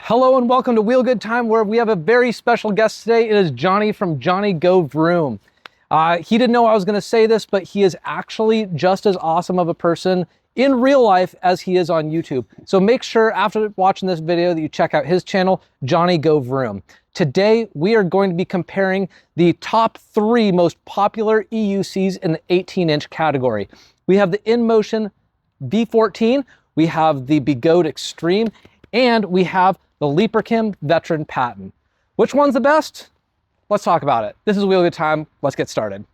Hello and welcome to Wheel Good Time, where we have a very special guest today. It is Johnny from Johnny Go Vroom. He didn't know I was going to say this, but he is actually just as awesome of a person in real life as he is on YouTube. So make sure after watching this video that you check out his channel, Johnny Go Vroom. Today, we are going to be comparing the top 3 most popular EUCs in the 18-inch category. We have the Inmotion V14, we have the Begode Extreme, and we have the Leaperkim Veteran Patton. Which one's the best? Let's talk about it. This is Wheel Good Time. Let's get started.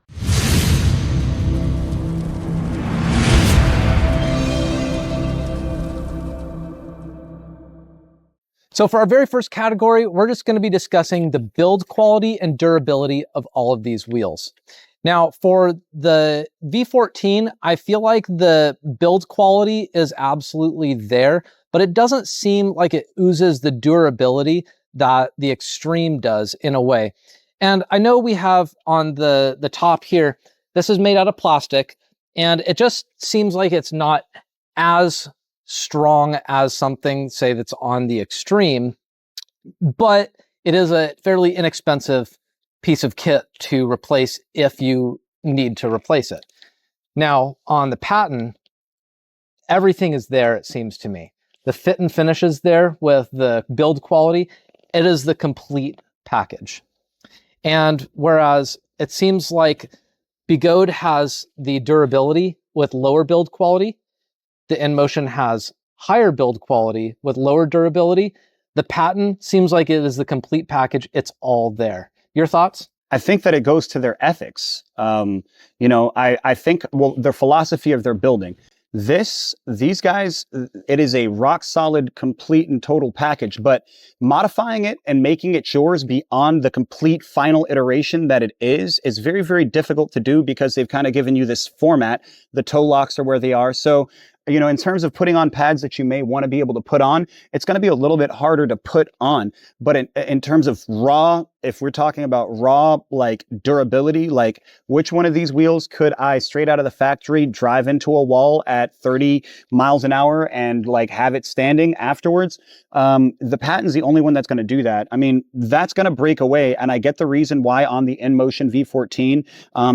So for our very first category, we're just going to be discussing the build quality and durability of all of these wheels. Now, for the V14, I feel like the build quality is absolutely there, but it doesn't seem like it oozes the durability that the Extreme does in a way. And I know we have on the top here, this is made out of plastic, and it just seems like it's not as strong as something, say, that's on the Extreme, but it is a fairly inexpensive piece of kit to replace if you need to replace it. Now, on the Patton, everything is there, it seems to me. The fit and finish is there with the build quality. It is the complete package. And whereas it seems like Begode has the durability with lower build quality, the Inmotion has higher build quality with lower durability, the Patton seems like it is the complete package. It's all there. Your thoughts? I think that it goes to their ethics. I think, well, their philosophy of their building. These guys, it is a rock solid, complete and total package, but modifying it and making it yours beyond the complete final iteration that it is very, very difficult to do because they've kind of given you this format. The toe locks are where they are. So, in terms of putting on pads that you may want to be able to put on, it's going to be a little bit harder to put on. But in terms of raw, if we're talking about raw, like durability, like which one of these wheels could I straight out of the factory drive into a wall at 30 miles an hour and like have it standing afterwards? The Patton's the only one that's going to do that. I mean, that's going to break away. And I get the reason why on the Inmotion V14,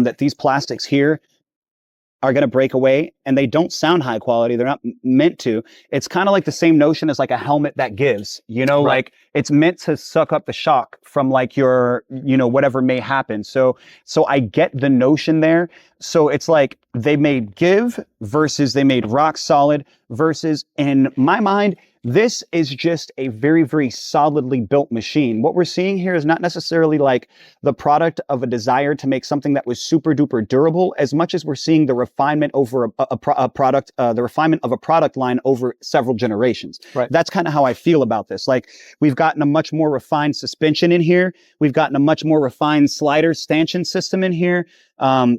that these plastics here are going to break away, and they don't sound high quality. They're not meant to. It's kind of like the same notion as like a helmet that gives, right. Like it's meant to suck up the shock from like your, whatever may happen. So I get the notion there. So it's like they made give versus they made rock solid versus, in my mind, this is just a very, very solidly built machine. What we're seeing here is not necessarily like the product of a desire to make something that was super duper durable, as much as we're seeing the refinement over the refinement of a product line over several generations. Right. That's kind of how I feel about this. Like we've gotten a much more refined suspension in here. We've gotten a much more refined slider stanchion system in here.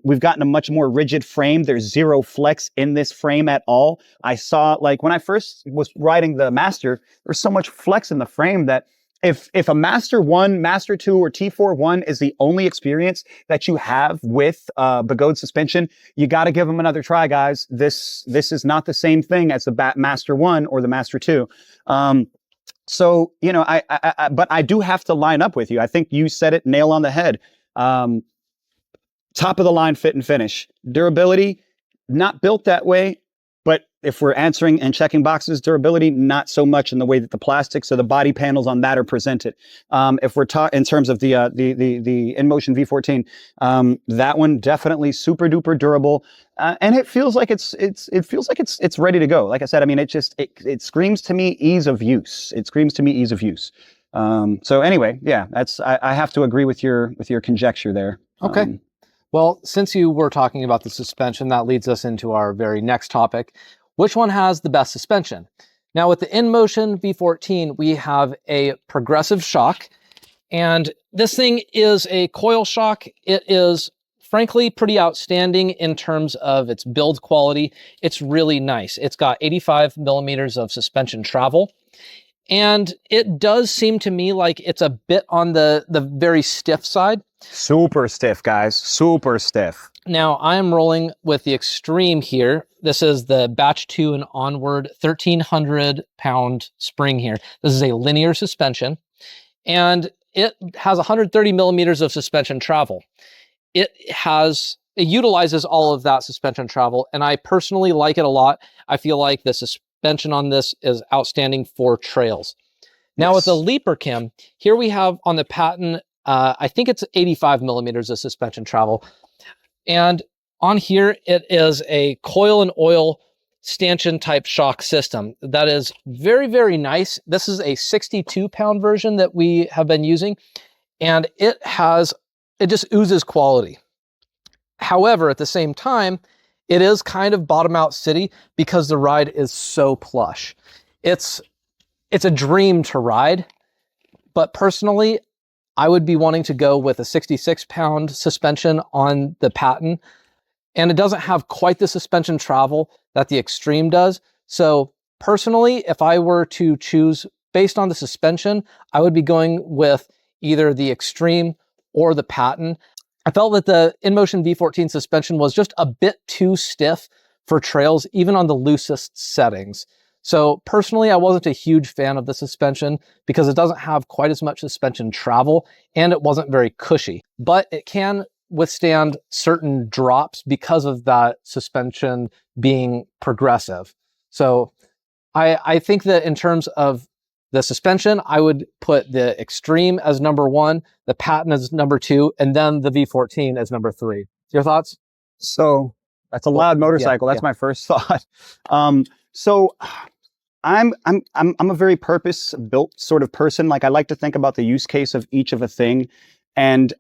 We've gotten a much more rigid frame. There's zero flex in this frame at all. I saw, like, when I first was riding the Master, there's so much flex in the frame that if a Master 1, Master 2, or T4-1 is the only experience that you have with Begode suspension, you got to give them another try, guys. This is not the same thing as the Master 1 or the Master 2. So, but I do have to line up with you. I think you said it nail on the head. Top of the line fit and finish. Durability, not built that way, but if we're answering and checking boxes, durability, not so much in the way that the plastics or the body panels on that are presented. If we're talking in terms of the Inmotion V14, that one definitely super duper durable, and it feels like it's ready to go. Like I said, I mean, it screams to me ease of use. It screams to me ease of use. So anyway, yeah, I have to agree with your conjecture there. Okay. Well, since you were talking about the suspension, that leads us into our very next topic. Which one has the best suspension? Now, with the Inmotion V14, we have a progressive shock, and this thing is a coil shock. It is, frankly, pretty outstanding in terms of its build quality. It's really nice. It's got 85 millimeters of suspension travel. And it does seem to me like it's a bit on the very stiff side. Super stiff, guys. Super stiff. Now I'm rolling with the Extreme here. This is the batch 2 and onward 1,300 pound spring here. This is a linear suspension, and it has 130 millimeters of suspension travel. It utilizes all of that suspension travel, and I personally like it a lot. I feel like the suspension on this is outstanding for trails. Now with the Leaper Cam, here we have on the Patton, I think it's 85 millimeters of suspension travel. And on here, it is a coil and oil stanchion type shock system. That is very, very nice. This is a 62 pound version that we have been using, and it just oozes quality. However, at the same time, it is kind of bottom out city because the ride is so plush. It's a dream to ride, but personally, I would be wanting to go with a 66 pound suspension on the Patton, and it doesn't have quite the suspension travel that the Extreme does. So personally, if I were to choose based on the suspension, I would be going with either the Extreme or the Patton. I felt that the Inmotion V14 suspension was just a bit too stiff for trails, even on the loosest settings. So personally, I wasn't a huge fan of the suspension because it doesn't have quite as much suspension travel, and it wasn't very cushy, but it can withstand certain drops because of that suspension being progressive. So I think that in terms of the suspension, I would put the Extreme as number 1, the Patton as number 2, and then the V14 as number 3. Your thoughts? So that's a loud motorcycle. That's my first thought. So I'm a very purpose built sort of person. Like, I like to think about the use case of each of a thing. And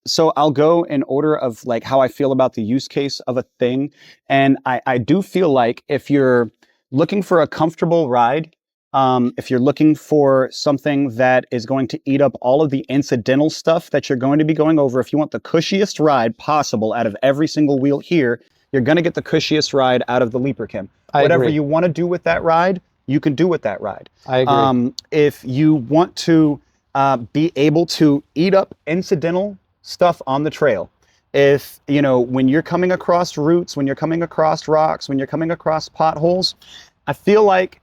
so I'll go in order of like how I feel about the use case of a thing. And I do feel like if you're looking for a comfortable ride, if you're looking for something that is going to eat up all of the incidental stuff that you're going to be going over, if you want the cushiest ride possible out of every single wheel here, you're going to get the cushiest ride out of the Leaper Cam. Whatever you want to do with that ride, you can do with that ride. I agree. If you want to be able to eat up incidental stuff on the trail, if, you know, when you're coming across roots, when you're coming across rocks, when you're coming across potholes, I feel like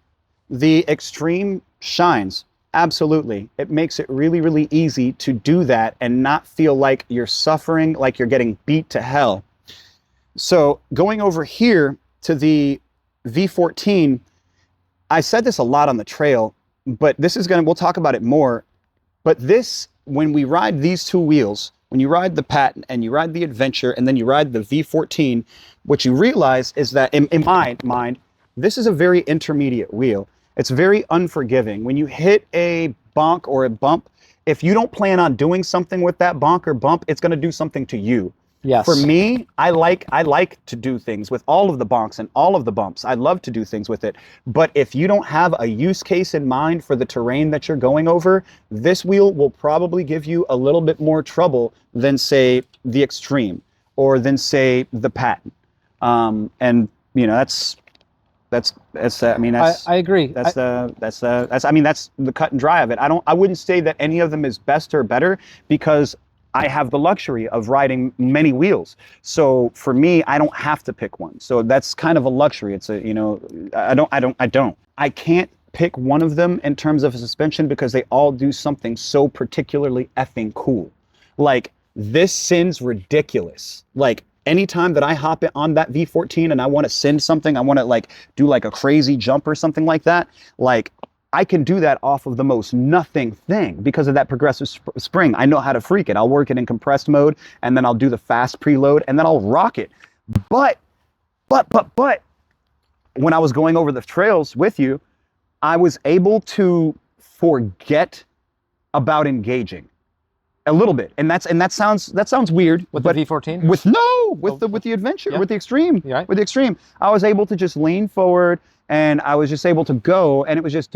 the Extreme shines. Absolutely. It makes it really, really easy to do that and not feel like you're suffering, like you're getting beat to hell. So going over here to the V14, I said this a lot on the trail, but this is we'll talk about it more. But this, when we ride these two wheels, when you ride the Patton and you ride the Adventure and then you ride the V14, what you realize is that in my mind, this is a very intermediate wheel. It's very unforgiving. When you hit a bonk or a bump, if you don't plan on doing something with that bonk or bump, it's going to do something to you. Yes. For me, I like to do things with all of the bonks and all of the bumps. I love to do things with it. But if you don't have a use case in mind for the terrain that you're going over, this wheel will probably give you a little bit more trouble than, say, the Extreme or than, say, the Patton. And you know, I agree. That's the cut and dry of it. I wouldn't say that any of them is best or better because I have the luxury of riding many wheels. So for me, I don't have to pick one. So that's kind of a luxury. It's a, you know, I can't pick one of them in terms of a suspension because they all do something so particularly effing cool. Like, this sends ridiculous. Like, anytime that I hop on that V14 and I want to send something, I want to like do like a crazy jump or something like that, like I can do that off of the most nothing thing because of that progressive spring. I know how to freak it. I'll work it in compressed mode and then I'll do the fast preload and then I'll rock it. But when I was going over the trails with you, I was able to forget about engaging a little bit, and that sounds weird. With the V14? With the Adventure, yeah. with the Extreme, Yeah. with the Extreme, I was able to just lean forward, and I was just able to go, and it was just.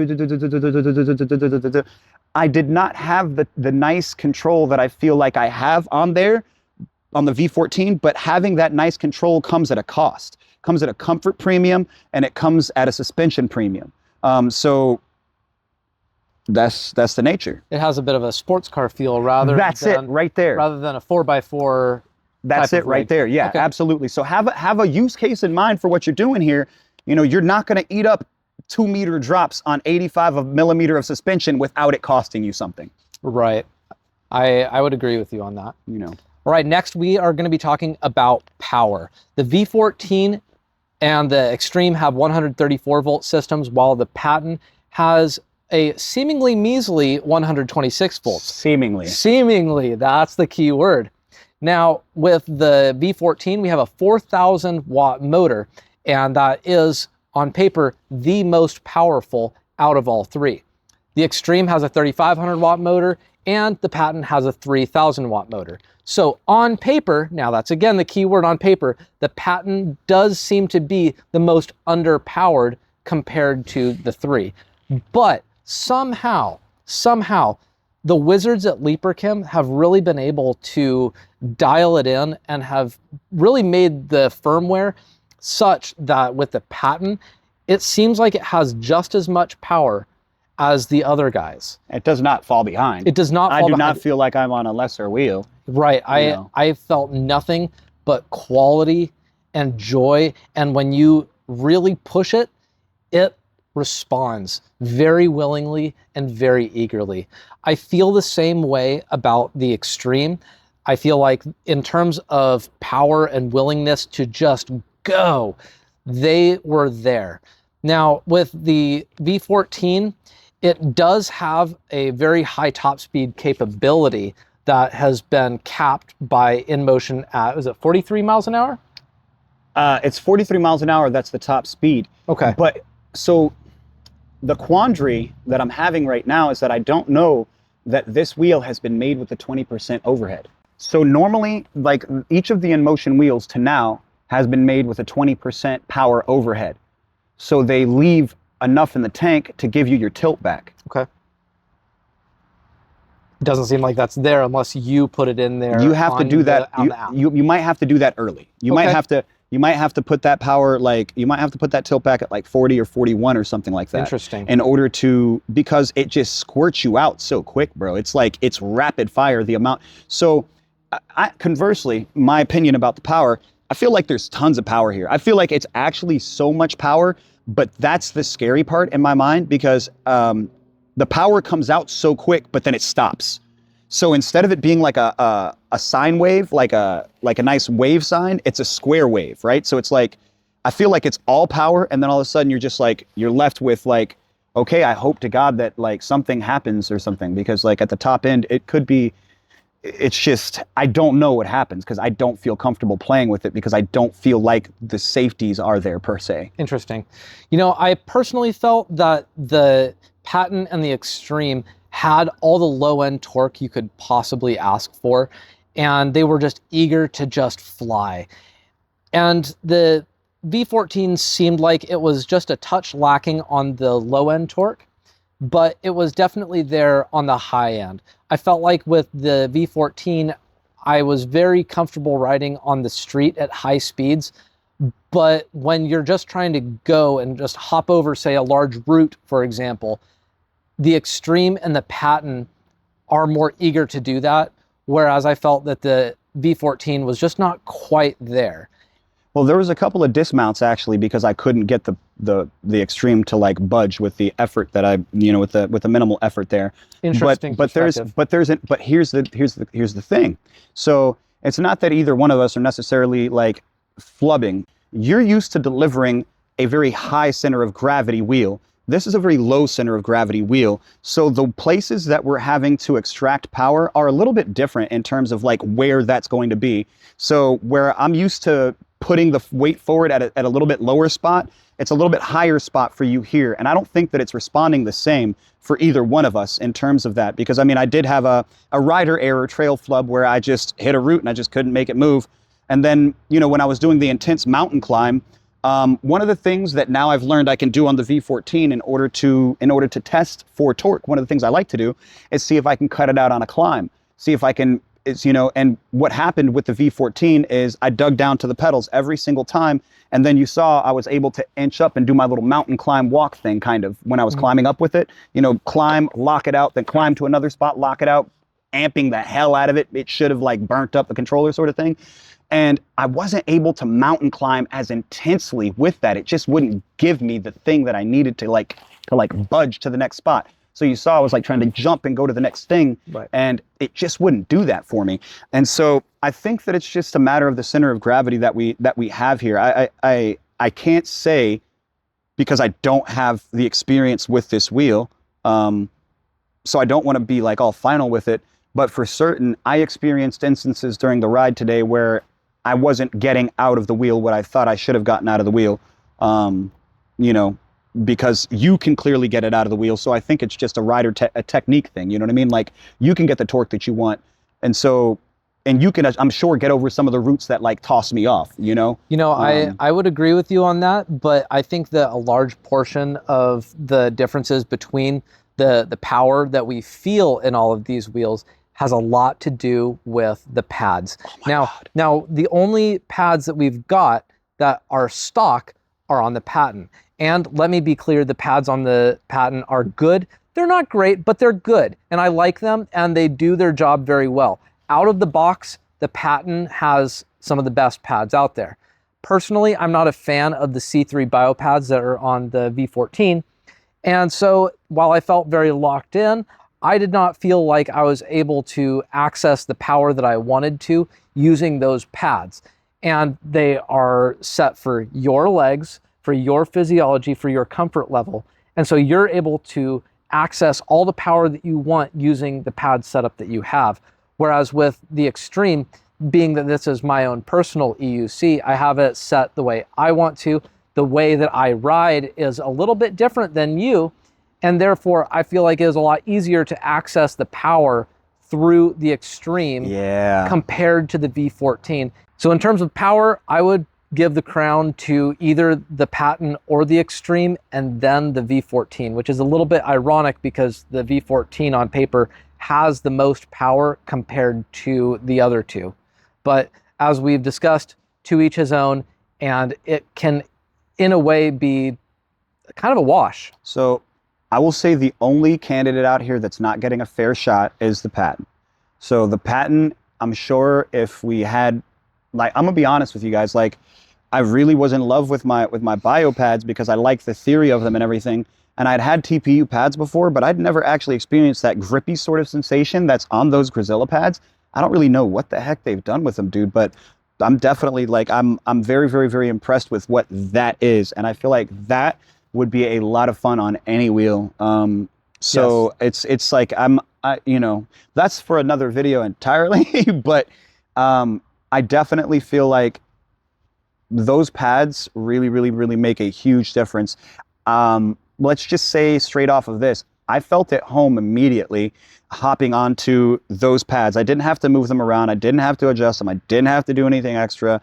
I did not have the nice control that I feel like I have on there, on the V14, but having that nice control comes at a cost, comes at a comfort premium, and it comes at a suspension premium. So. That's the nature. It has a bit of a sports car feel rather That's than, it right there. rather than a 4x4 That's it right there. Yeah, absolutely. So have a use case in mind for what you're doing here. You know, you're not going to eat up 2-meter drops on 85 millimeter of suspension without it costing you something. Right. I would agree with you on that. You know. All right, next we are going to be talking about power. The V14 and the Extreme have 134 volt systems, while the Patton has a seemingly measly 126 volts. Seemingly. Seemingly, that's the key word. Now, with the V14, we have a 4,000 watt motor, and that is, on paper, the most powerful out of all three. The Extreme has a 3,500 watt motor, and the Patton has a 3,000 watt motor. So on paper, now that's again the key word, on paper, the Patton does seem to be the most underpowered compared to the three. But somehow, the wizards at LeaperChem have really been able to dial it in and have really made the firmware such that with the Patton, it seems like it has just as much power as the other guys. It does not fall behind. It does not fall behind. behind. I do not feel like I'm on a lesser wheel. Right. I felt nothing but quality and joy. And when you really push it, it responds very willingly and very eagerly. I feel the same way about the Extreme. I feel like in terms of power and willingness to just go, they were there. Now with the V14, it does have a very high top speed capability that has been capped by Inmotion at, is it 43 miles an hour? It's 43 miles an hour. That's the top speed. Okay. But so the quandary that I'm having right now is that I don't know that this wheel has been made with a 20% overhead. So normally, like each of the Inmotion wheels to now has been made with a 20% power overhead. So they leave enough in the tank to give you your tilt back. Okay. Doesn't seem like that's there unless you put it in there. You have to do that. You might have to do that early. You might have to put that power, like you might have to put that tilt back at like 40 or 41 or something like that. Interesting. In order to, because it just squirts you out so quick, bro. It's like, it's rapid fire, the amount. So conversely, my opinion about the power, I feel like there's tons of power here. I feel like it's actually so much power, but that's the scary part in my mind, because the power comes out so quick, but then it stops. So instead of it being like a sine wave, like a nice wave sign, it's a square wave, right? So it's like, I feel like it's all power, and then all of a sudden you're just like, you're left with like, okay, I hope to God that like something happens or something, because like at the top end, it could be, it's just, I don't know what happens because I don't feel comfortable playing with it, because I don't feel like the safeties are there per se. Interesting. You know, I personally felt that the Patton and the Extreme had all the low-end torque you could possibly ask for, and they were just eager to just fly. And the V14 seemed like it was just a touch lacking on the low-end torque, but it was definitely there on the high end. I felt like with the V14, I was very comfortable riding on the street at high speeds, but when you're just trying to go and just hop over, say, a large route, for example, the Extreme and the Patton are more eager to do that, whereas I felt that the V14 was just not quite there. Well, there was a couple of dismounts actually, because I couldn't get the Extreme to like budge with the effort that I, you know, with the minimal effort there. Interesting. But here's the thing. So it's not that either one of us are necessarily like flubbing. You're used to delivering a very high center of gravity wheel. This is a very low center of gravity wheel. So the places that we're having to extract power are a little bit different in terms of like where that's going to be. So where I'm used to putting the weight forward at a little bit lower spot, it's a little bit higher spot for you here. And I don't think that it's responding the same for either one of us in terms of that. Because I mean, I did have a rider error trail flub where I just hit a route and I just couldn't make it move. And then, you know, when I was doing the intense mountain climb, one of the things that now I've learned I can do on the V14 in order to test for torque, one of the things I like to do is see if I can cut it out on a climb, see if I can, it's, you know, and what happened with the V14 is I dug down to the pedals every single time. And then you saw I was able to inch up and do my little mountain climb walk thing kind of when I was climbing up with it, you know, climb, lock it out, then climb to another spot, lock it out. amping the hell out of it. It should have like burnt up the controller sort of thing. And I wasn't able to mountain climb as intensely with that. It just wouldn't give me the thing that I needed to like budge to the next spot. So you saw I was like trying to jump and go to the next thing, Right. and it just wouldn't do that for me. And so I think that it's just a matter of the center of gravity that we have here. I can't say, because I don't have the experience with this wheel, so I don't want to be like all final with it. But for certain, I experienced instances during the ride today where I wasn't getting out of the wheel what I thought I should have gotten out of the wheel. You know, because you can clearly get it out of the wheel. So I think it's just a rider a technique thing. You know what I mean? Like you can get the torque that you want. And so, and you can, I'm sure, get over some of the roots that like toss me off, you know? You know, I would agree with you on that, but I think that a large portion of the differences between the power that we feel in all of these wheels has a lot to do with the pads. Now, the only pads that we've got that are stock are on the Patton. And let me be clear, the pads on the Patton are good. They're not great, but they're good. And I like them, and they do their job very well. Out of the box, the Patton has some of the best pads out there. Personally, I'm not a fan of the C3 bio pads that are on the V14. And so while I felt very locked in, I did not feel like I was able to access the power that I wanted to using those pads. And they are set for your legs, for your physiology, for your comfort level. And so you're able to access all the power that you want using the pad setup that you have. Whereas with the Extreme, being that this is my own personal EUC, I have it set the way I want to. The way that I ride is a little bit different than you, and therefore I feel like it is a lot easier to access the power through the Extreme compared to the V14. So in terms of power, I would give the crown to either the Patton or the Extreme and then the V14, which is a little bit ironic because the V14 on paper has the most power compared to the other two. But as we've discussed, to each his own, and it can in a way be kind of a wash. So I will say the only candidate out here that's not getting a fair shot is the Patton. So the Patton, I'm sure if we had, like, I'm gonna be honest with you guys, like I really was in love with my bio pads because I like the theory of them and everything. And I'd had TPU pads before, but I'd never actually experienced that grippy sort of sensation that's on those Grizilla pads. I don't really know what the heck they've done with them, dude, but I'm definitely like, I'm very, very, very impressed with what that is. And I feel like that would be a lot of fun on any wheel. So yes. It's like, you know, that's for another video entirely, but I definitely feel like those pads really, really, really make a huge difference. Let's just say straight off of this, I felt at home immediately hopping onto those pads. I didn't have to move them around. I didn't have to adjust them. I didn't have to do anything extra.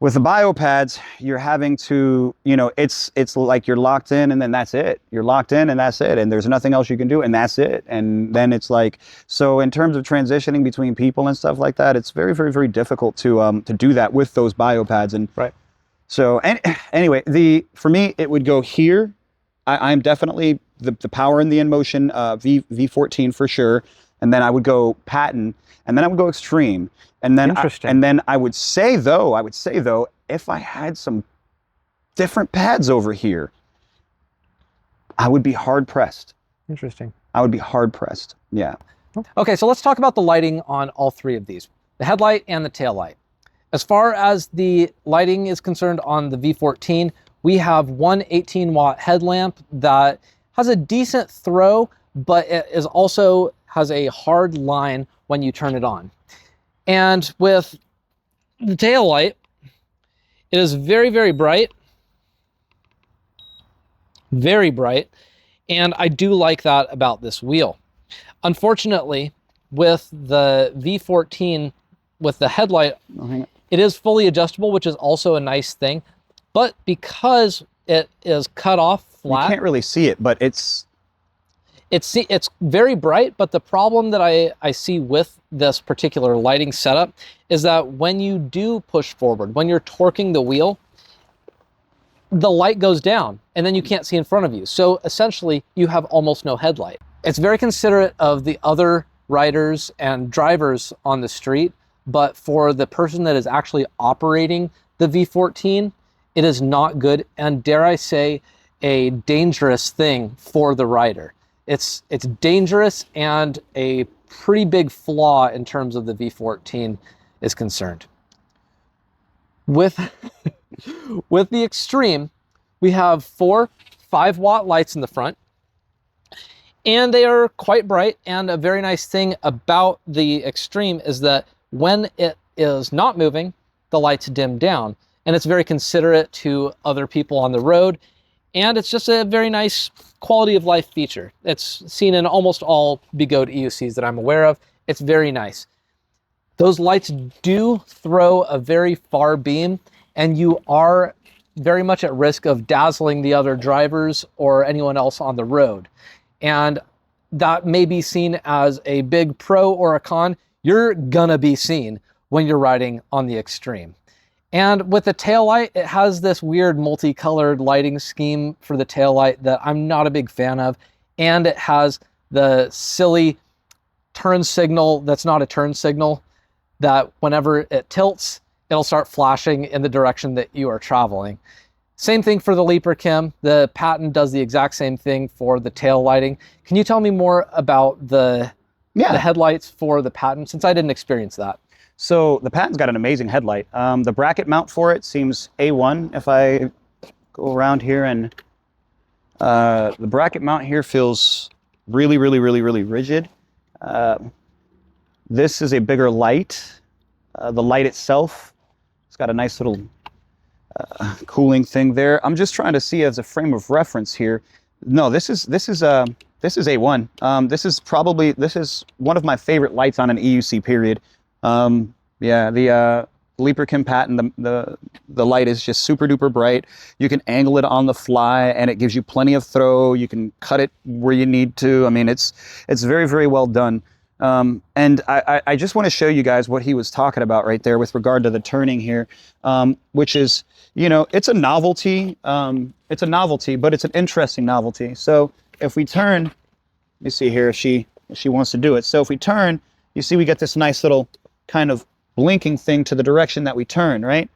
With the bio pads, you're having to, you know, it's like you're locked in and then that's it. You're locked in and that's it. And there's nothing else you can do and that's it. And then it's like, so in terms of transitioning between people and stuff like that, it's very, very, very difficult to do that with those bio pads. And right. So anyway, for me, it would go here. I'm definitely the power in the Inmotion V14 for sure. And then I would go Patton, and then I would go Extreme. And then I would say though, if I had some different pads over here, I would be hard pressed. Interesting. I would be hard pressed. Yeah. Okay, so let's talk about the lighting on all three of these, the headlight and the tail light. As far as the lighting is concerned on the V14, we have one 18-watt headlamp that has a decent throw, but it is also has a hard line when you turn it on. And with the tail light, it is very, very bright. Very bright. And I do like that about this wheel. Unfortunately, with the V14, with the headlight, it is fully adjustable, which is also a nice thing. But because it is cut off flat, you can't really see it, but it's very bright. But the problem that I see with this particular lighting setup is that when you do push forward, when you're torquing the wheel, the light goes down and then you can't see in front of you. So essentially you have almost no headlight. It's very considerate of the other riders and drivers on the street, but for the person that is actually operating the V14, it is not good, and dare I say, a dangerous thing for the rider. It's dangerous and a pretty big flaw in terms of the V14 is concerned. With with the Extreme, we have 4 5-watt lights in the front, and they are quite bright. And a very nice thing about the Extreme is that when it is not moving, the lights dim down, and it's very considerate to other people on the road, and it's just a very nice quality of life feature. It's seen in almost all Begode EUCs that I'm aware of. It's very nice. Those lights do throw a very far beam, and you are very much at risk of dazzling the other drivers or anyone else on the road. And that may be seen as a big pro or a con. You're gonna be seen when you're riding on the Extreme. And with the taillight, it has this weird multicolored lighting scheme for the taillight that I'm not a big fan of. And it has the silly turn signal that's not a turn signal, that whenever it tilts, it'll start flashing in the direction that you are traveling. Same thing for the Leaper Kim. The Patton does the exact same thing for the tail lighting. Can you tell me more about the headlights for the Patton, since I didn't experience that? So the Patton's got an amazing headlight. The bracket mount for it seems A1. If I go around here, and the bracket mount here feels really, really, really, really rigid. This is a bigger light. The light itself, it's got a nice little cooling thing there. I'm just trying to see as a frame of reference here. No, this is A1. This is one of my favorite lights on an EUC period. Yeah, the Leaper Kim Patton, the light is just super duper bright. You can angle it on the fly, and it gives you plenty of throw. You can cut it where you need to. I mean, it's very, very well done. And I just want to show you guys what he was talking about right there with regard to the turning here, which is, you know, it's a novelty. It's a novelty, but it's an interesting novelty. So if we turn, let me see here if she wants to do it. So if we turn, you see we get this nice little kind of blinking thing to the direction that we turn, right?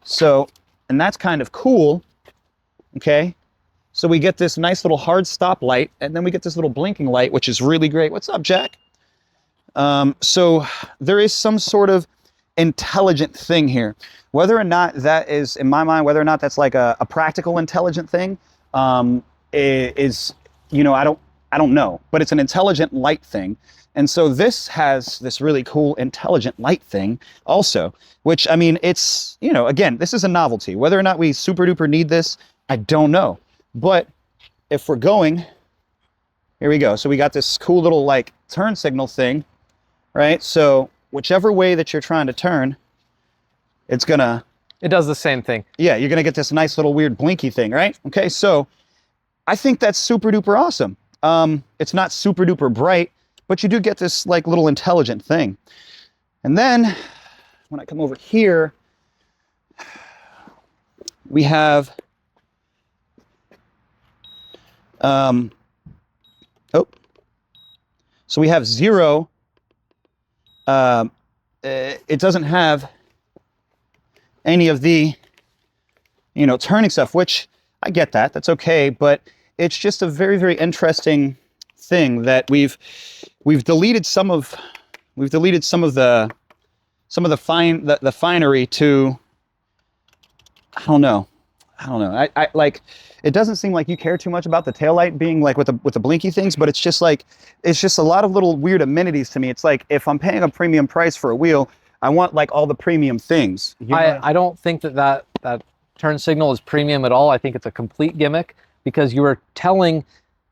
So, and that's kind of cool, okay? So we get this nice little hard stop light, and then we get this little blinking light, which is really great. What's up, Jack? So there is some sort of intelligent thing here. Whether or not that is, in my mind, whether or not that's like a practical intelligent thing, is, you know, I don't know, but it's an intelligent light thing. And so this has this really cool intelligent light thing also, which, I mean, it's, you know, again, this is a novelty. Whether or not we super duper need this, I don't know. But if we're going, here we go. So we got this cool little like turn signal thing, right? So whichever way that you're trying to turn, it's gonna... It does the same thing. Yeah, you're gonna get this nice little weird blinky thing, right? Okay, so I think that's super duper awesome. It's not super duper bright, but you do get this like little intelligent thing. And then when I come over here, we have, so we have 0. It doesn't have any of the, you know, turning stuff, which I get that, that's okay, but it's just a very, very interesting thing that we've deleted some of the finery to, I don't know. I like, it doesn't seem like you care too much about the taillight being like with the blinky things, but it's just like, it's just a lot of little weird amenities to me. It's like, if I'm paying a premium price for a wheel, I want like all the premium things. You know? I don't think that turn signal is premium at all. I think it's a complete gimmick, because you are telling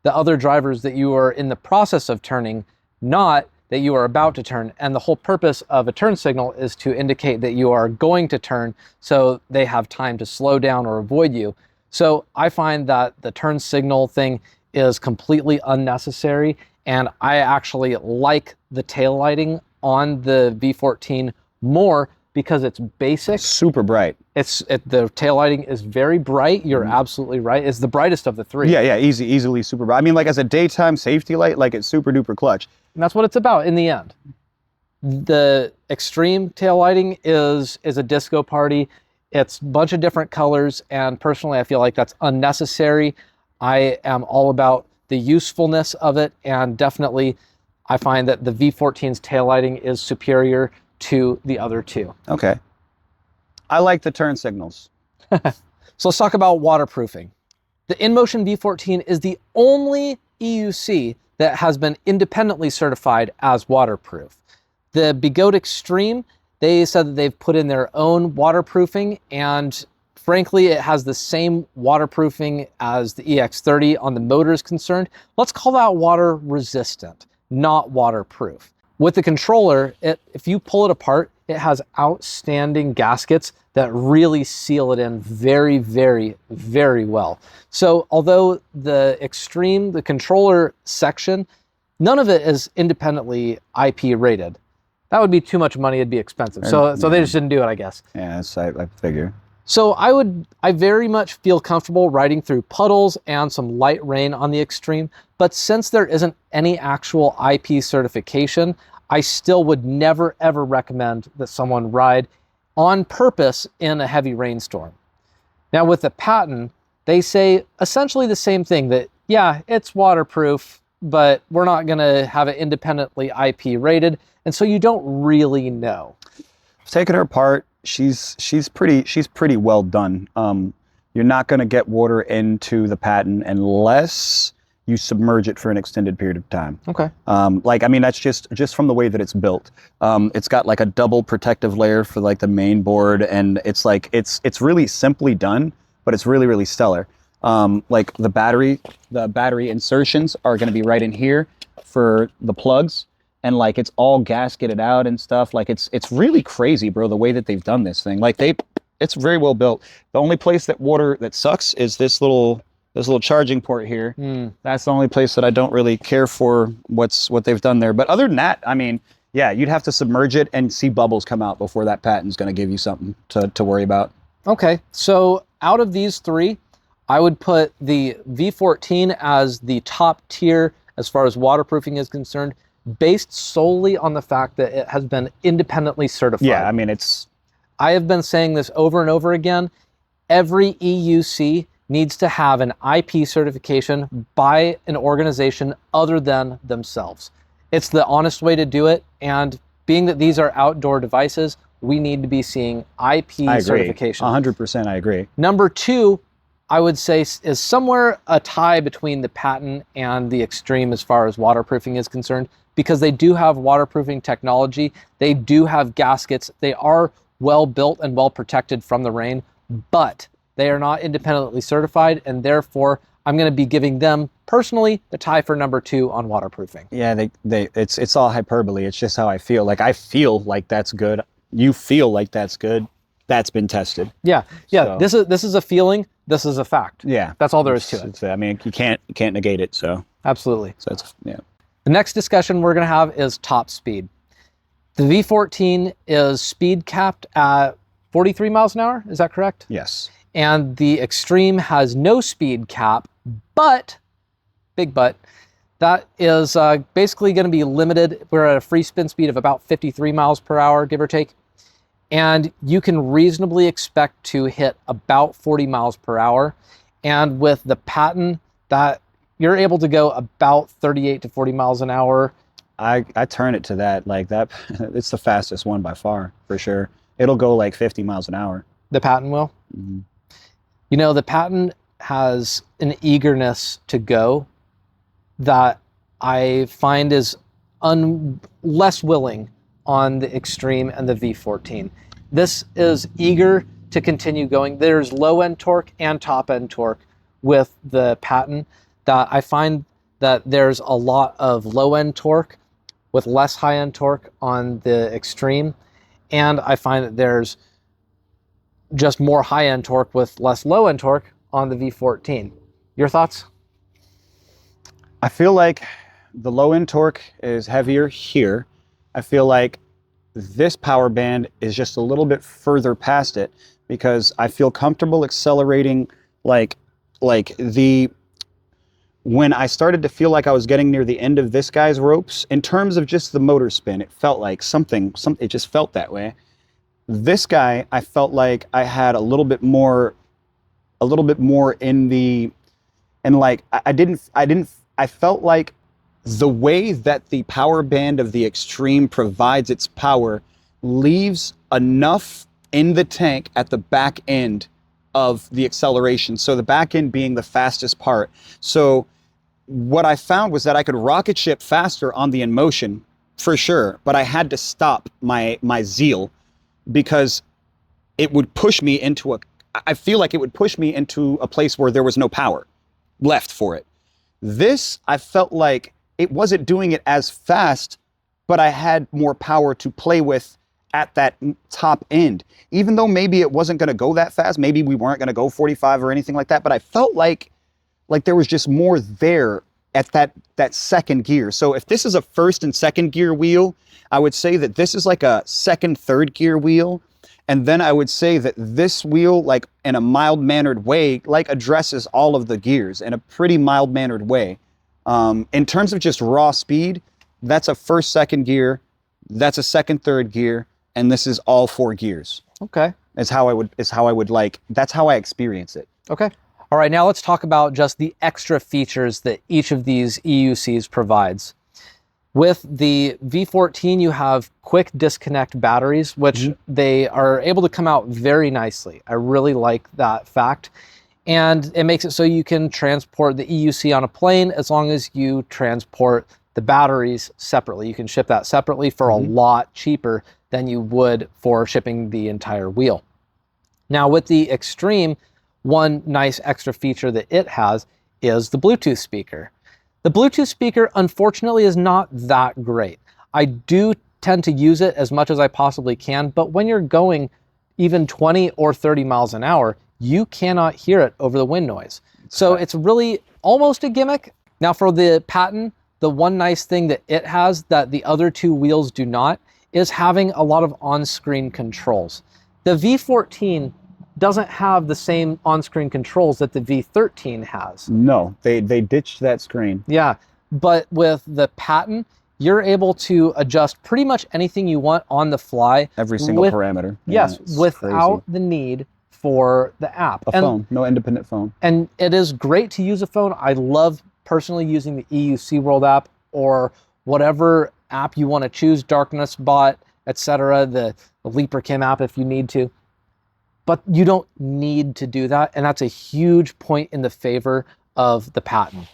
the other drivers that you are in the process of turning, not that you are about to turn. And the whole purpose of a turn signal is to indicate that you are going to turn, so they have time to slow down or avoid you. So I find that the turn signal thing is completely unnecessary, and I actually like the tail lighting on the V14 more because it's basic. Super bright. The tail lighting is very bright. You're absolutely right. It's the brightest of the three. Yeah, easily super bright. I mean, like as a daytime safety light, like it's super duper clutch. And that's what it's about in the end. The Extreme tail lighting is a disco party. It's a bunch of different colors, and personally, I feel like that's unnecessary. I am all about the usefulness of it, and definitely I find that the V14's tail lighting is superior to the other two. Okay. I like the turn signals. So let's talk about waterproofing. The Inmotion V14 is the only EUC that has been independently certified as waterproof. The Begode Extreme, they said that they've put in their own waterproofing, and frankly, it has the same waterproofing as the EX30 on the motor is concerned. Let's call that water resistant, not waterproof. With the controller, if you pull it apart, it has outstanding gaskets that really seal it in very, very, very well. So although the Extreme, the controller section, none of it is independently IP rated. That would be too much money, it'd be expensive. So they just didn't do it, I guess. Yeah, I figure. So I very much feel comfortable riding through puddles and some light rain on the Extreme, but since there isn't any actual IP certification, I still would never ever recommend that someone ride on purpose in a heavy rainstorm. Now with the Patton, they say essentially the same thing, that yeah, it's waterproof, but we're not gonna have it independently IP rated, and so you don't really know. Taking her apart, she's pretty well done. You're not going to get water into the Patton unless you submerge it for an extended period of time. Okay. Like, I mean, that's just from the way that it's built. It's got like a double protective layer for like the main board, and it's like it's really simply done, but it's really, really stellar. Like the battery insertions are going to be right in here for the plugs. And like it's all gasketed out and stuff. Like it's really crazy, bro, the way that they've done this thing. Like it's very well built. The only place that sucks is this little charging port here. That's the only place that I don't really care for what they've done there. But other than that, I mean, yeah, you'd have to submerge it and see bubbles come out before that Patton's going to give you something to worry about. Okay, so out of these three, I would put the V14 as the top tier as far as waterproofing is concerned, based solely on the fact that it has been independently certified. Yeah, I mean, I have been saying this over and over again. Every EUC needs to have an IP certification by an organization other than themselves. It's the honest way to do it, and being that these are outdoor devices, we need to be seeing IP certification. 100%, I agree. Number two, I would say, is somewhere a tie between the Patton and the Extreme as far as waterproofing is concerned, because they do have waterproofing technology. They do have gaskets. They are well built and well protected from the rain, but they are not independently certified, and therefore I'm going to be giving them personally the tie for number two on waterproofing. Yeah, it's all hyperbole. It's just how I feel. Like I feel like that's good. You feel like that's good. That's been tested. Yeah. So. This is a feeling. This is a fact. Yeah, that's all there is to it. I mean, you can't negate it. So absolutely. So it's yeah. The next discussion we're going to have is top speed. The V14 is speed capped at 43 miles an hour. Is that correct? Yes. And the Extreme has no speed cap, but, big but, that is basically going to be limited. We're at a free spin speed of about 53 miles per hour, give or take. And you can reasonably expect to hit about 40 miles per hour. And with the Patton, that you're able to go about 38 to 40 miles an hour. I turn it to that, like that. It's the fastest one by far, for sure. It'll go like 50 miles an hour. The Patton will? Mm-hmm. You know, the Patton has an eagerness to go that I find is less willing on the Extreme and the V14. This is eager to continue going. There's low-end torque and top-end torque with the Patton, that I find that there's a lot of low-end torque with less high-end torque on the Extreme, and I find that there's just more high-end torque with less low-end torque on the V14. Your thoughts? I feel like the low-end torque is heavier here. I feel like this power band is just a little bit further past it, because I feel comfortable accelerating when I started to feel like I was getting near the end of this guy's ropes, in terms of just the motor spin, it felt like it just felt that way. This guy, I felt like I had a little bit more in the, and like, I felt like the way that the power band of the Extreme provides its power leaves enough in the tank at the back end of the acceleration. So the back end being the fastest part. So what I found was that I could rocket ship faster on the Inmotion for sure, but I had to stop my zeal, because it would push me into I feel like it would push me into a place where there was no power left for it. This, I felt like it wasn't doing it as fast, but I had more power to play with at that top end. Even though maybe it wasn't going to go that fast, maybe we weren't going to go 45 or anything like that, but I felt like there was just more there at that second gear. So if this is a first and second gear wheel, I would say that this is like a second, third gear wheel. And then I would say that this wheel, like in a mild-mannered way, like addresses all of the gears in a pretty mild-mannered way. In terms of just raw speed, that's a first, second gear, that's a second, third gear, and this is all 4 gears. Okay. That's how I experience it. Okay. All right, now let's talk about just the extra features that each of these EUCs provides. With the V14, you have quick disconnect batteries, which they are able to come out very nicely. I really like that fact. And it makes it so you can transport the EUC on a plane as long as you transport the batteries separately. You can ship that separately for a lot cheaper than you would for shipping the entire wheel. Now with the Extreme, one nice extra feature that it has is the Bluetooth speaker. The Bluetooth speaker, unfortunately, is not that great. I do tend to use it as much as I possibly can, but when you're going even 20 or 30 miles an hour, you cannot hear it over the wind noise. So it's really almost a gimmick. Now for the Patton, the one nice thing that it has that the other 2 wheels do not is having a lot of on-screen controls. The V14 doesn't have the same on-screen controls that the V13 has. No, they ditched that screen. Yeah, but with the Patton, you're able to adjust pretty much anything you want on the fly. Every single parameter. Yes, without the need for the app. A phone, no independent phone. And it is great to use a phone. I love personally using the EUC World app or whatever app you want to choose, Darkness Bot, etc., the LeaperCam app if you need to. But you don't need to do that, and that's a huge point in the favor of the Patton.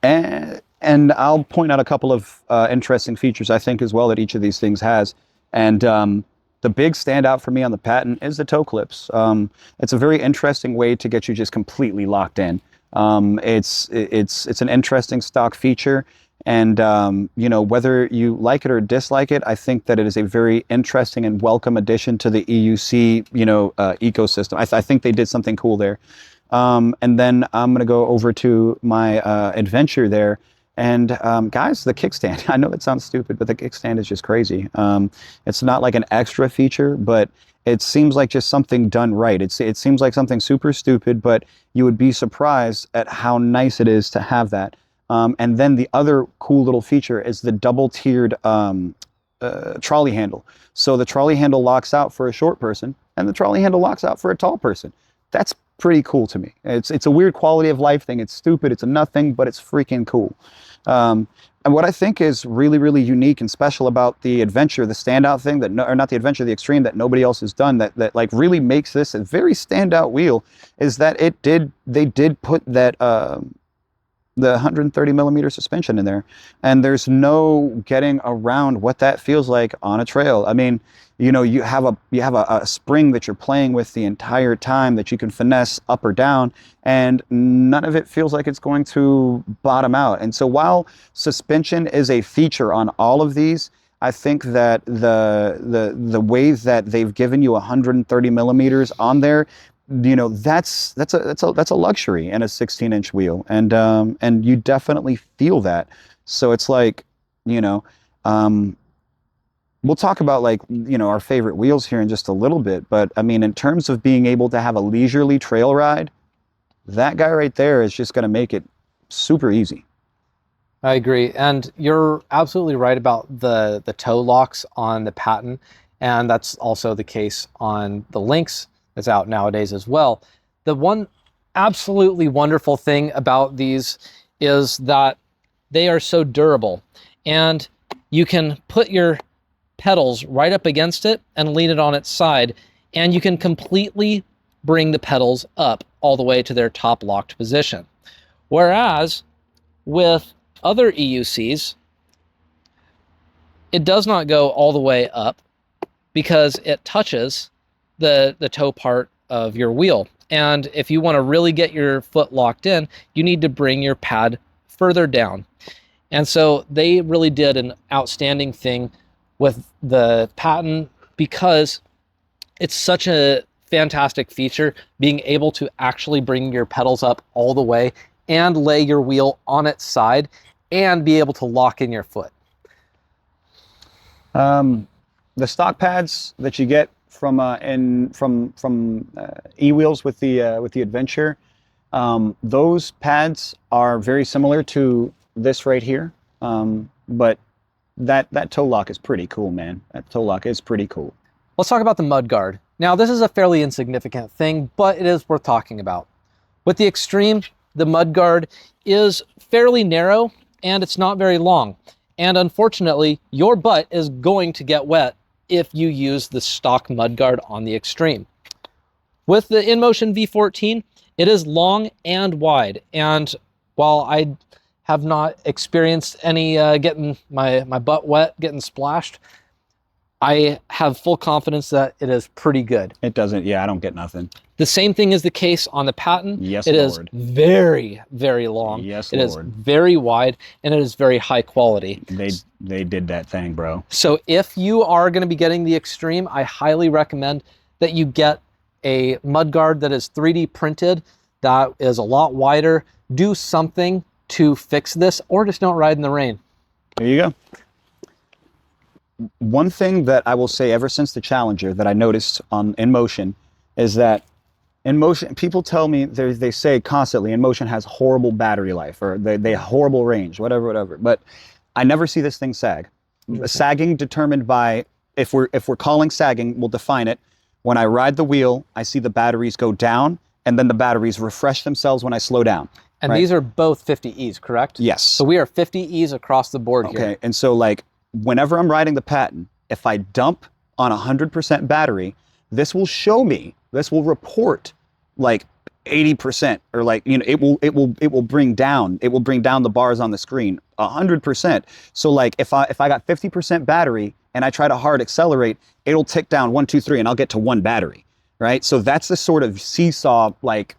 And I'll point out a couple of interesting features, I think, as well, that each of these things has. And the big standout for me on the Patton is the toe clips. It's a very interesting way to get you just completely locked in. It's an interesting stock feature. And, you know, whether you like it or dislike it, I think that it is a very interesting and welcome addition to the EUC, you know, ecosystem. I think they did something cool there. And then I'm going to go over to my adventure there. And guys, the kickstand, I know that sounds stupid, but the kickstand is just crazy. It's not like an extra feature, but it seems like just something done right. It seems like something super stupid, but you would be surprised at how nice it is to have that. And then the other cool little feature is the double-tiered trolley handle. So the trolley handle locks out for a short person, and the trolley handle locks out for a tall person. That's pretty cool to me. It's a weird quality of life thing. It's stupid. It's a nothing, but it's freaking cool. And what I think is really, really unique and special about the Adventure, the standout thing that, or not the Adventure, the Extreme, that nobody else has done, that like really makes this a very standout wheel, is that they did put that the 130 millimeter suspension in there, and there's no getting around what that feels like on a trail. I mean, you know, you have a spring that you're playing with the entire time that you can finesse up or down, and none of it feels like it's going to bottom out. And so while suspension is a feature on all of these, I think that the way that they've given you 130 millimeters on there, you know, that's a luxury in a 16-inch wheel, and you definitely feel that. So it's like, you know, we'll talk about like, you know, our favorite wheels here in just a little bit, but I mean, in terms of being able to have a leisurely trail ride, that guy right there is just going to make it super easy. I agree. And you're absolutely right about the toe locks on the Patton. And that's also the case on the Lynx that's out nowadays as well. The one absolutely wonderful thing about these is that they are so durable. And you can put your pedals right up against it and lean it on its side. And you can completely bring the pedals up all the way to their top locked position. Whereas with other EUCs, it does not go all the way up because it touches the toe part of your wheel. And if you want to really get your foot locked in, you need to bring your pad further down. And so they really did an outstanding thing with the Patton because it's such a fantastic feature, being able to actually bring your pedals up all the way and lay your wheel on its side and be able to lock in your foot. The stock pads that you get from e-wheels with the Adventure, those pads are very similar to this right here, but that toe lock is pretty cool, man. That toe lock is pretty cool. Let's talk about the mud guard. Now, this is a fairly insignificant thing, but it is worth talking about. With the Extreme, the mud guard is fairly narrow and it's not very long. And unfortunately, your butt is going to get wet if you use the stock mud guard on the Extreme. With the Inmotion V14, it is long and wide. And while I have not experienced any getting my butt wet, getting splashed, I have full confidence that it is pretty good. It doesn't, yeah, I don't get nothing. The same thing is the case on the Patton. Yes, it Lord. Is very, very long. Yes, it Lord. Is very wide, and it is very high quality. They did that thing, bro. So if you are going to be getting the Extreme, I highly recommend that you get a mud guard that is 3D printed, that is a lot wider. Do something to fix this, or just don't ride in the rain. There you go. One thing that I will say ever since the Challenger that I noticed on Inmotion is that Inmotion, people tell me, they say constantly, Inmotion has horrible battery life, or they have horrible range, whatever. But I never see this thing sag. Sagging determined by, if we're calling sagging, we'll define it. When I ride the wheel, I see the batteries go down, and then the batteries refresh themselves when I slow down. And right? These are both 50Es, correct? Yes. So we are 50Es across the board here. Okay, and so like, whenever I'm riding the Patton, if I dump on 100% battery, this will show me, this will report like 80%, or like, you know, it will bring down the bars on the screen 100%. So like if I got 50% battery and I try to hard accelerate, it'll tick down 1, 2, 3, and I'll get to 1 battery, right? So that's the sort of seesaw like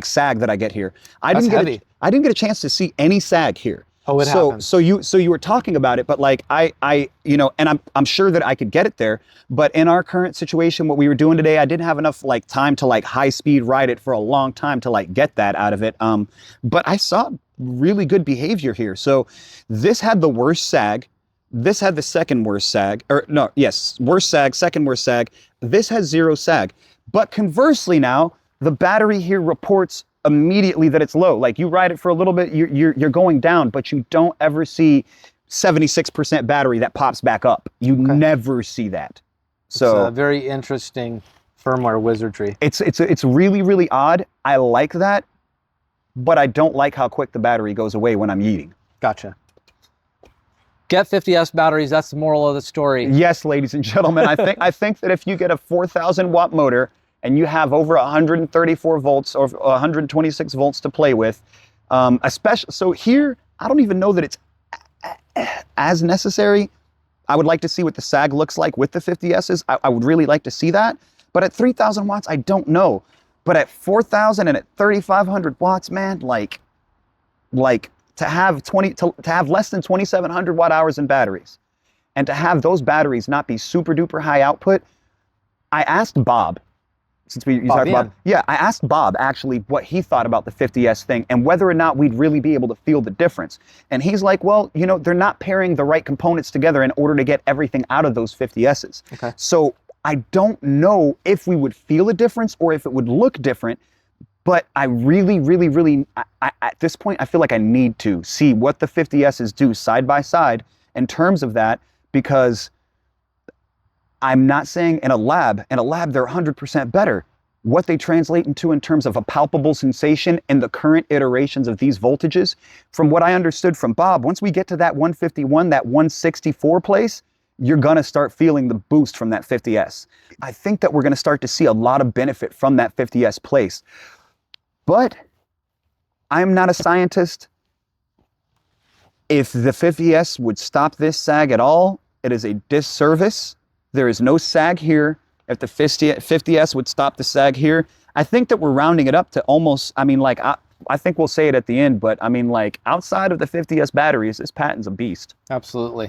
sag that I get here. I didn't get a chance to see any sag here. Oh, it happens. So you were talking about it, but like I you know, and I'm sure that I could get it there, but in our current situation, what we were doing today, I didn't have enough like time to like high speed ride it for a long time to like get that out of it. But I saw really good behavior here. So this had the worst sag. This had the second worst sag, or no, yes, worst sag, second worst sag. This has 0 sag. But conversely now, the battery here reports immediately that it's low. Like you ride it for a little bit, you're going down, but you don't ever see 76% battery that pops back up. You never see that. So it's a very interesting firmware wizardry. It's really, really odd. I like that, but I don't like how quick the battery goes away when I'm eating. Gotcha. Get 50S batteries. That's the moral of the story. Yes, ladies and gentlemen. I think that if you get a 4,000 watt motor and you have over 134 volts or 126 volts to play with, especially, so here, I don't even know that it's as necessary. I would like to see what the sag looks like with the 50Ss. I would really like to see that. But at 3,000 watts, I don't know. But at 4,000 and at 3,500 watts, man, like to have less than 2,700 watt hours in batteries, and to have those batteries not be super duper high output. I asked Bob, since you Bob talked about, Ian. yeah, I asked Bob actually what he thought about the 50S thing and whether or not we'd really be able to feel the difference. And he's like, well, you know, they're not pairing the right components together in order to get everything out of those 50Ss. Okay. So I don't know if we would feel a difference or if it would look different, but I really, at this point, I feel like I need to see what the 50Ss do side by side in terms of that, because I'm not saying in a lab they're 100% better. What they translate into in terms of a palpable sensation in the current iterations of these voltages, from what I understood from Bob, once we get to that 151, that 164 place, you're gonna start feeling the boost from that 50S. I think that we're gonna start to see a lot of benefit from that 50S place. But I'm not a scientist. If the 50S would stop this sag at all, it is a disservice. There is no sag here. If the 50S would stop the sag here, I think that we're rounding it up to almost, I mean, like, I think we'll say it at the end, but I mean, like, outside of the 50S batteries, this Patton's a beast. Absolutely.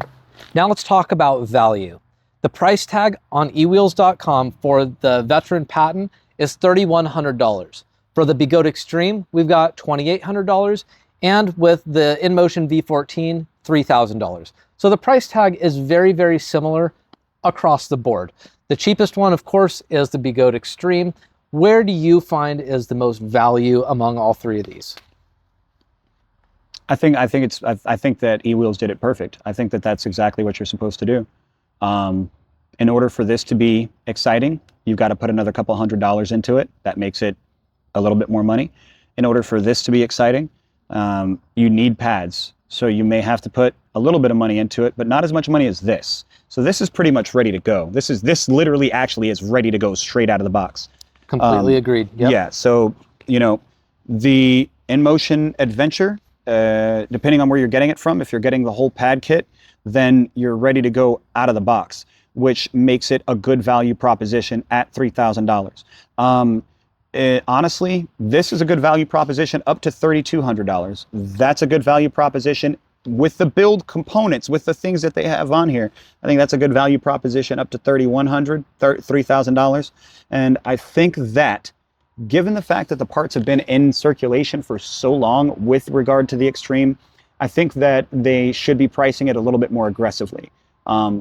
Now let's talk about value. The price tag on eWheels.com for the Veteran Patton is $3,100. For the Begode Extreme, we've got $2,800, and with the Inmotion V14, $3,000. So the price tag is very, very similar across the board. The cheapest one, of course, is the Begode Extreme. Where do you find is the most value among all three of these? I think that eWheels did it perfect. I think that that's exactly what you're supposed to do. In order for this to be exciting, you've got to put another couple $100 into it. That makes it a little bit more money. In order for this to be exciting, you need pads. So you may have to put a little bit of money into it, but not as much money as this. So this is pretty much ready to go. This literally actually is ready to go straight out of the box. Completely agreed. Yep. Yeah. So, you know, the Inmotion Adventure, depending on where you're getting it from, if you're getting the whole pad kit, then you're ready to go out of the box, which makes it a good value proposition at $3,000. Honestly, this is a good value proposition up to $3,200. That's a good value proposition with the build components, with the things that they have on here. I think that's a good value proposition up to $3,100, $3,000. And I think that given the fact that the parts have been in circulation for so long with regard to the Extreme, I think that they should be pricing it a little bit more aggressively.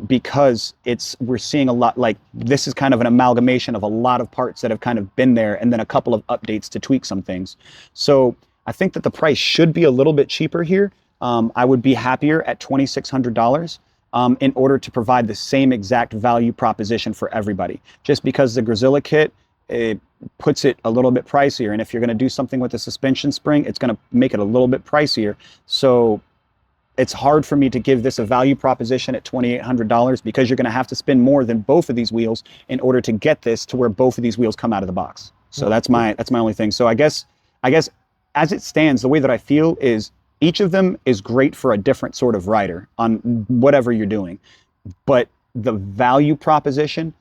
Because we're seeing a lot, like, this is kind of an amalgamation of a lot of parts that have kind of been there and then a couple of updates to tweak some things. So I think that the price should be a little bit cheaper here. I would be happier at $2,600 in order to provide the same exact value proposition for everybody. Just because the Grazilla kit, it puts it a little bit pricier. And if you're going to do something with the suspension spring, it's going to make it a little bit pricier. So it's hard for me to give this a value proposition at $2,800 because you're going to have to spend more than both of these wheels in order to get this to where both of these wheels come out of the box. So that's my only thing. So I guess as it stands, the way that I feel is each of them is great for a different sort of rider on whatever you're doing. But the value proposition,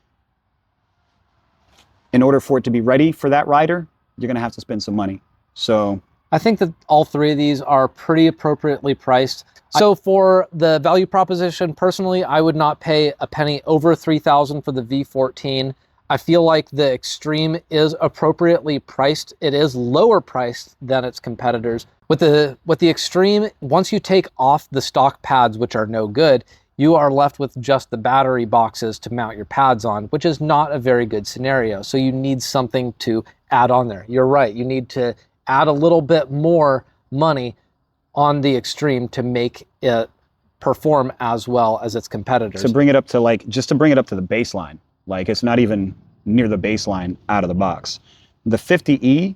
in order for it to be ready for that rider, you're going to have to spend some money. So I think that all three of these are pretty appropriately priced. So for the value proposition, personally, I would not pay a penny over $3,000 for the V14. I feel like the Extreme is appropriately priced. It is lower priced than its competitors. With the Extreme, once you take off the stock pads, which are no good, you are left with just the battery boxes to mount your pads on, which is not a very good scenario. So you need something to add on there. You're right, you need to add a little bit more money on the Extreme to make it perform as well as its competitors. To bring it up to just to bring it up to the baseline, like it's not even near the baseline out of the box. The 50E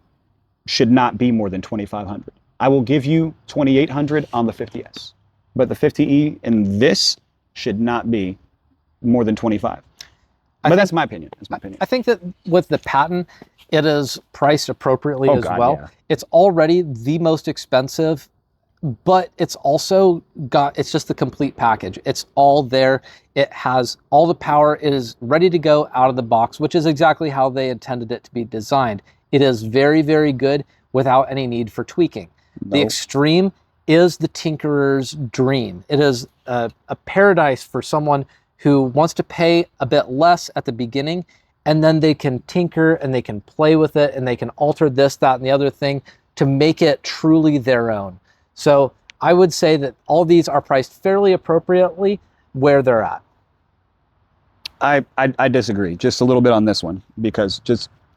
should not be more than $2,500. I will give you $2,800 on the 50S, but the 50E in this should not be more than $25,000. But that's my opinion. That's my opinion. I think that with the Patton, it is priced appropriately as well. Yeah. It's already the most expensive, but it's also it's just the complete package. It's all there. It has all the power. It is ready to go out of the box, which is exactly how they intended it to be designed. It is very, very good without any need for tweaking. Nope. The Extreme is the tinkerer's dream. It is a paradise for someone who wants to pay a bit less at the beginning and then they can tinker and they can play with it and they can alter this, that, and the other thing to make it truly their own. So I would say that all these are priced fairly appropriately where they're at. I disagree just a little bit on this one, because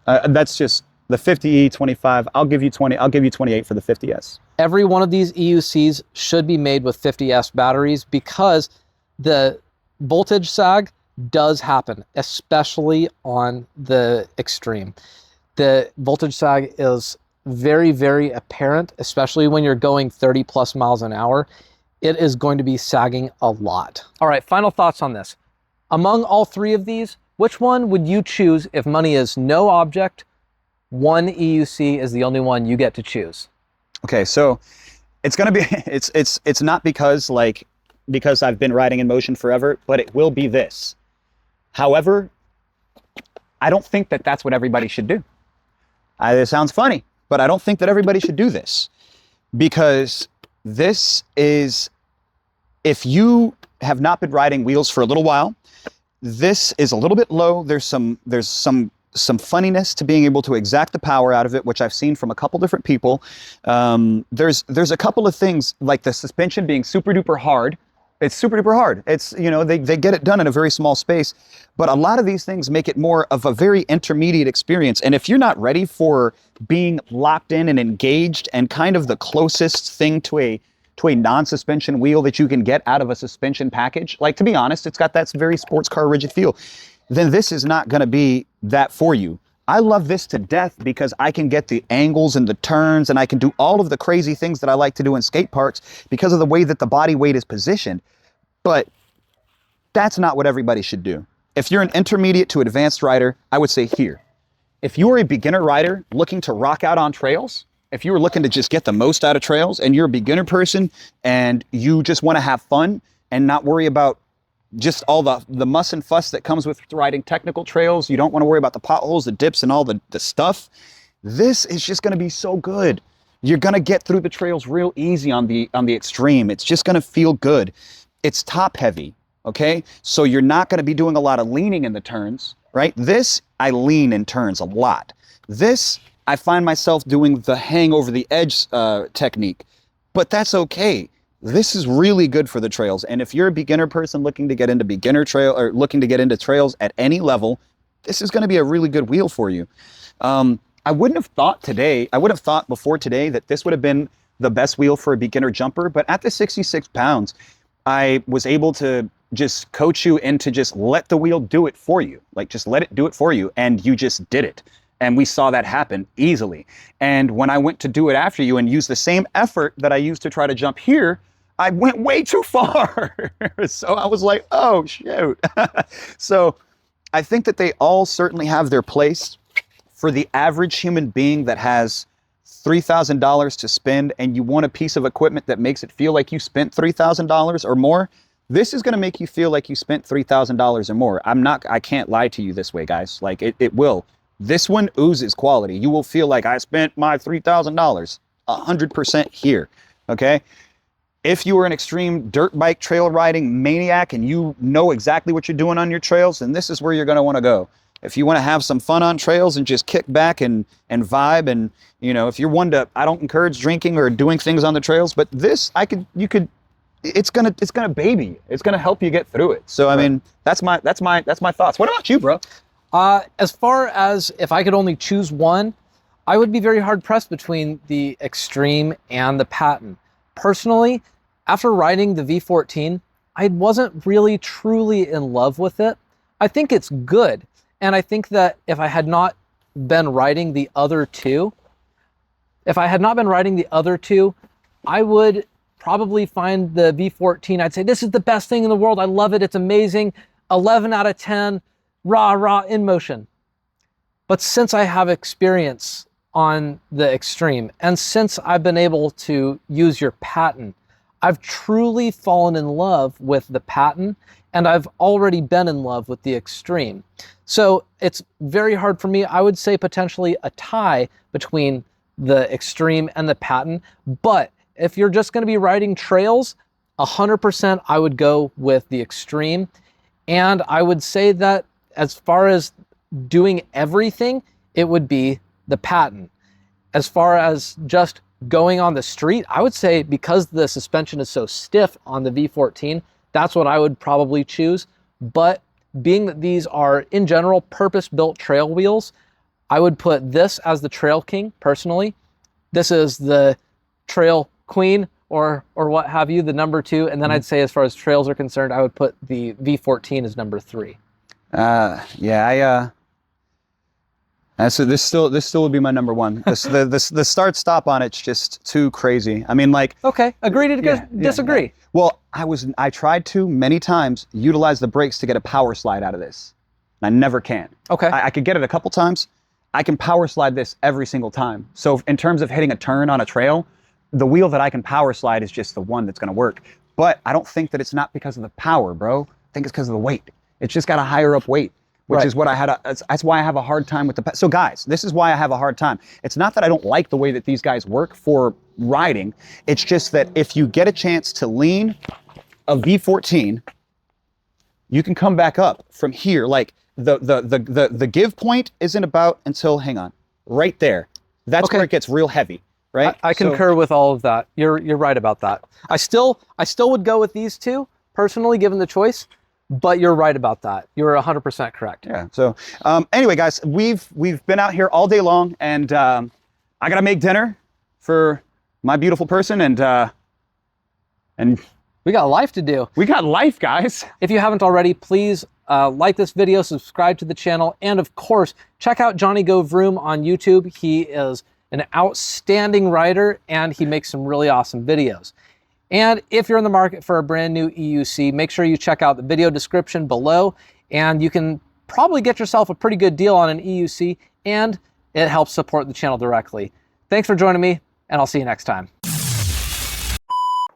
that's just the 50E 25. I'll give you 20. I'll give you 28 for the 50S. Every one of these EUCs should be made with 50S batteries because the voltage sag does happen, especially on the Extreme. The voltage sag is very, very apparent, especially when you're going 30 plus miles an hour. It is going to be sagging a lot. All right, final thoughts on this. Among all three of these, which one would you choose if money is no object? One EUC is the only one you get to choose. Okay, so it's gonna be it's not because I've been riding Inmotion forever, but it will be this. However, I don't think that that's what everybody should do. It sounds funny, but I don't think that everybody should do this, because this is, if you have not been riding wheels for a little while, this is a little bit low. There's some funniness to being able to exact the power out of it, which I've seen from a couple different people. There's a couple of things, like the suspension being super duper hard. It's super duper hard. It's, you know, they get it done in a very small space, but a lot of these things make it more of a very intermediate experience. And if you're not ready for being locked in and engaged and kind of the closest thing to a non-suspension wheel that you can get out of a suspension package, like, to be honest, it's got that very sports car rigid feel, then this is not going to be that for you. I love this to death because I can get the angles and the turns, and I can do all of the crazy things that I like to do in skate parks because of the way that the body weight is positioned. But that's not what everybody should do. If you're an intermediate to advanced rider, I would say here. If you're a beginner rider looking to rock out on trails, if you were looking to just get the most out of trails and you're a beginner person and you just want to have fun and not worry about just all the muss and fuss that comes with riding technical trails, you don't want to worry about the potholes, the dips, and all the stuff, this is just going to be so good. You're going to get through the trails real easy on the Extreme. It's just going to feel good. It's top heavy, okay? So you're not going to be doing a lot of leaning in the turns, right? This, I lean in turns a lot. This, I find myself doing the hang over the edge technique, but that's okay. This is really good for the trails. And if you're a beginner person looking to get into beginner trail, or looking to get into trails at any level, this is going to be a really good wheel for you. I wouldn't have thought before today that this would have been the best wheel for a beginner jumper, but at the 66 pounds, I was able to just coach you into just let the wheel do it for you. Like, just let it do it for you. And you just did it. And we saw that happen easily. And when I went to do it after you and use the same effort that I used to try to jump here, I went way too far. So I was like, oh, shoot. So I think that they all certainly have their place. For the average human being that has $3,000 to spend and you want a piece of equipment that makes it feel like you spent $3,000 or more, this is going to make you feel like you spent $3,000 or more. I can't lie to you this way, guys. Like, it will. This one oozes quality. You will feel like I spent my $3,000 100% here. Okay. If you are an extreme dirt bike trail riding maniac and you know exactly what you're doing on your trails, then this is where you're going to want to go. If you want to have some fun on trails and just kick back and vibe, and, you know, if you're one to, I don't encourage drinking or doing things on the trails, but this, it's gonna baby you. It's gonna help you get through it. So, I mean, that's my thoughts. What about you, bro? As far as if I could only choose one, I would be very hard pressed between the Extreme and the Patton. Personally, after riding the V14, I wasn't really truly in love with it. I think it's good. And I think that if I had not been riding the other two, I would probably find the V14. I'd say, this is the best thing in the world. I love it. It's amazing. 11 out of 10, rah, Inmotion. But since I have experience on the Extreme, and since I've been able to use your Patton, I've truly fallen in love with the Patton, and I've already been in love with the Extreme. So it's very hard for me. I would say potentially a tie between the Extreme and the Patton. But if you're just going to be riding trails, 100% I would go with the Extreme. And I would say that as far as doing everything, it would be the Patton. As far as just going on the street, I would say because the suspension is so stiff on the V14, that's what I would probably choose. But being that these are, in general, purpose-built trail wheels, I would put this as the Trail King, personally. This is the Trail Queen, or what have you, the number 2. And then I'd say as far as trails are concerned, I would put the V14 as number 3. So this still would be my number 1. The start stop on it's just too crazy. I mean, like, okay, agree to disagree. Yeah. Well, I tried to many times utilize the brakes to get a power slide out of this. I never can. Okay. I could get it a couple times. I can power slide this every single time. So in terms of hitting a turn on a trail, the wheel that I can power slide is just the one that's going to work. But I don't think that it's not because of the power, bro. I think it's because of the weight. It's just got a higher up weight, which is what I had. That's why I have a hard time with the. So guys, this is why I have a hard time. It's not that I don't like the way that these guys work for riding. It's just that if you get a chance to lean a V14, you can come back up from here. Like the give point isn't about until, hang on, right there. That's where it gets real heavy. Right? I concur with all of that. You're right about that. I still would go with these two, personally, given the choice, but you're right about that. You're 100% correct. Yeah. So anyway, guys, we've been out here all day long, and I gotta make dinner for my beautiful person, and we got life to do. We got life, guys. If you haven't already, please like this video, subscribe to the channel, and of course, check out Johnny Go Vroom on YouTube. He is an outstanding rider, and he makes some really awesome videos. And if you're in the market for a brand new EUC, make sure you check out the video description below, and you can probably get yourself a pretty good deal on an EUC, and it helps support the channel directly. Thanks for joining me, and I'll see you next time.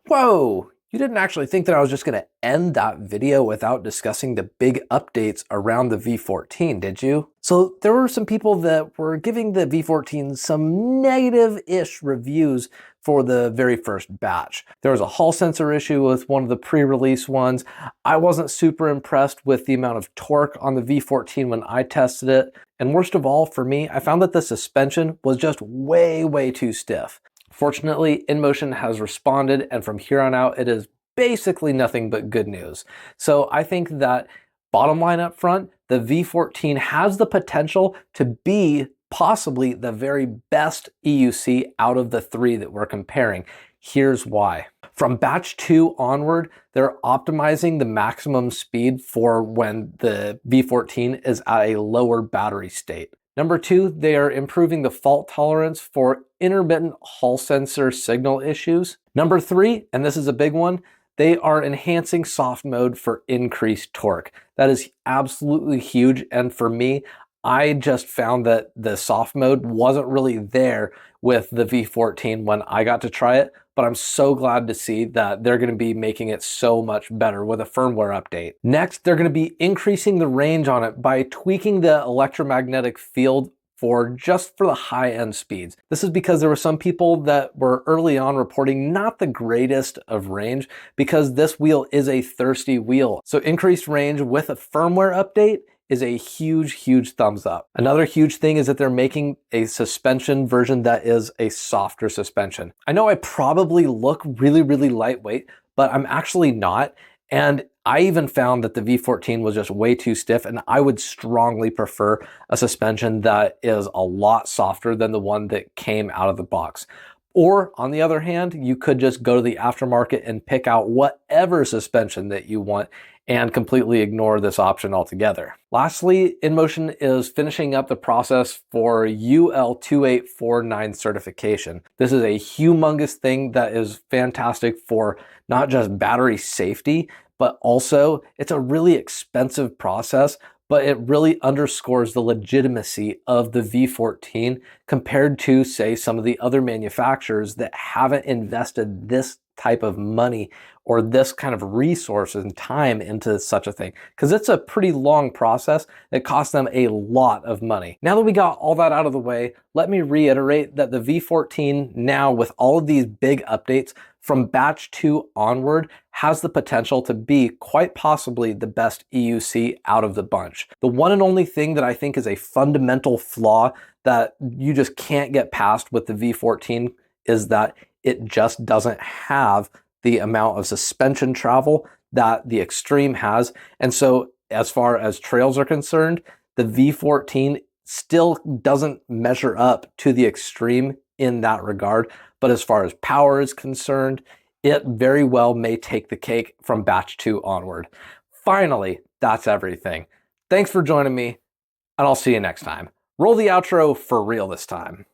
Whoa! You didn't actually think that I was just going to end that video without discussing the big updates around the V14, did you? So there were some people that were giving the V14 some negative-ish reviews for the very first batch. There was a hall sensor issue with one of the pre-release ones. I wasn't super impressed with the amount of torque on the V14 when I tested it. And worst of all, for me, I found that the suspension was just way too stiff. Fortunately, Inmotion has responded, and from here on out, it is basically nothing but good news. So I think that, bottom line up front, the V14 has the potential to be possibly the very best EUC out of the 3 that we're comparing. Here's why. From batch 2 onward, they're optimizing the maximum speed for when the V14 is at a lower battery state. Number 2, they are improving the fault tolerance for intermittent hall sensor signal issues. Number 3, and this is a big one, they are enhancing soft mode for increased torque. That is absolutely huge, and for me, I just found that the soft mode wasn't really there with the V14 when I got to try it, but I'm so glad to see that they're going to be making it so much better with a firmware update. Next, they're going to be increasing the range on it by tweaking the electromagnetic field for the high-end speeds. This is because there were some people that were early on reporting not the greatest of range because this wheel is a thirsty wheel. So increased range with a firmware update is a huge thumbs up. Another huge thing is that they're making a suspension version that is a softer suspension. I know I probably look really lightweight, but I'm actually not. And I even found that the V14 was just way too stiff, and I would strongly prefer a suspension that is a lot softer than the one that came out of the box. Or on the other hand, you could just go to the aftermarket and pick out whatever suspension that you want and completely ignore this option altogether. Lastly, Inmotion is finishing up the process for UL 2849 certification. This is a humongous thing that is fantastic for not just battery safety, but also it's a really expensive process, but it really underscores the legitimacy of the V14 compared to, say, some of the other manufacturers that haven't invested this type of money or this kind of resources and time into such a thing, because it's a pretty long process that costs them a lot of money. Now that we got all that out of the way, let me reiterate that the V14 now, with all of these big updates, from batch 2 onward has the potential to be quite possibly the best EUC out of the bunch. The one and only thing that I think is a fundamental flaw that you just can't get past with the V14 is that it just doesn't have the amount of suspension travel that the Extreme has. And so as far as trails are concerned, the V14 still doesn't measure up to the Extreme in that regard. But as far as power is concerned, it very well may take the cake from batch 2 onward. Finally, that's everything. Thanks for joining me, and I'll see you next time. Roll the outro for real this time.